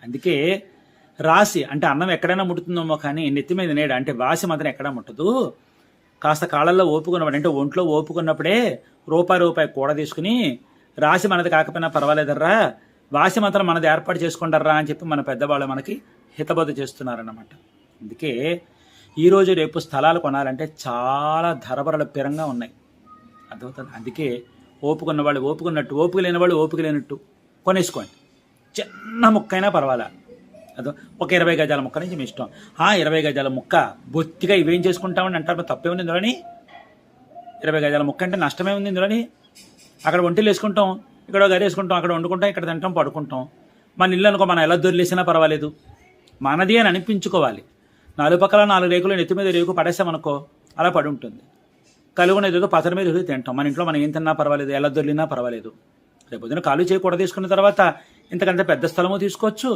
అందుకే రాశి అంటే అన్నం ఎక్కడైనా ముట్టుతుందేమో కానీ నెత్తి మీద నేడు అంటే వాసి మాత్రం ఎక్కడా ముట్టదు. కాస్త కాళ్ళల్లో ఓపుకున్నవాడు అంటే ఒంట్లో ఓపుకున్నప్పుడే రూపాయి కూడ తీసుకుని రాశి మనది కాకపోయినా పర్వాలేదర్రా, వాసి మాత్రం మనది ఏర్పాటు చేసుకుంటారా అని చెప్పి మన పెద్దవాళ్ళు మనకి హితబోధ చేస్తున్నారన్నమాట. అందుకే ఈరోజు రేపు స్థలాలు కొనాలంటే చాలా ధరబరల పిరంగా ఉన్నాయి, అర్థమవుతుంది. అందుకే ఓపుకున్న వాళ్ళు ఓపుకున్నట్టు, ఓపిక లేని వాళ్ళు ఓపిక లేనట్టు కొనేసుకోండి. చిన్న ముక్కైనా పర్వాలా, అదో ఒక 20 గజాల ముక్క నుంచి మీ ఇష్టం. 20 గజాల ముక్క బొత్తిగా ఇవేం చేసుకుంటామని అంటారు, తప్పే ఉంది ఇందులోని. 20 గజాల ముక్క అంటే నష్టమే ఉంది ఇందులోని. అక్కడ ఒంటిలు వేసుకుంటాం, ఇక్కడ గది వేసుకుంటాం, అక్కడ వండుకుంటాం, ఇక్కడ తింటాం, పడుకుంటాం. మన ఇల్లు అనుకో మనం ఎలా దొరిలేసినా పర్వాలేదు, మనది అని అనిపించుకోవాలి. 4 పక్కల 4 రేకులు నెత్తి మీద రేకు పడేసామనుకో అలా పడి ఉంటుంది. కలుగునేది ఏదో పసర మీద తింటాం. మన ఇంట్లో మనం ఏం తిన్నా పర్వాలేదు, ఎలా దొరికినా పర్వాలేదు. రేపు పొద్దున కాలు చేయకూడదు తీసుకున్న తర్వాత ఇంతకంటే పెద్ద స్థలము తీసుకోవచ్చు.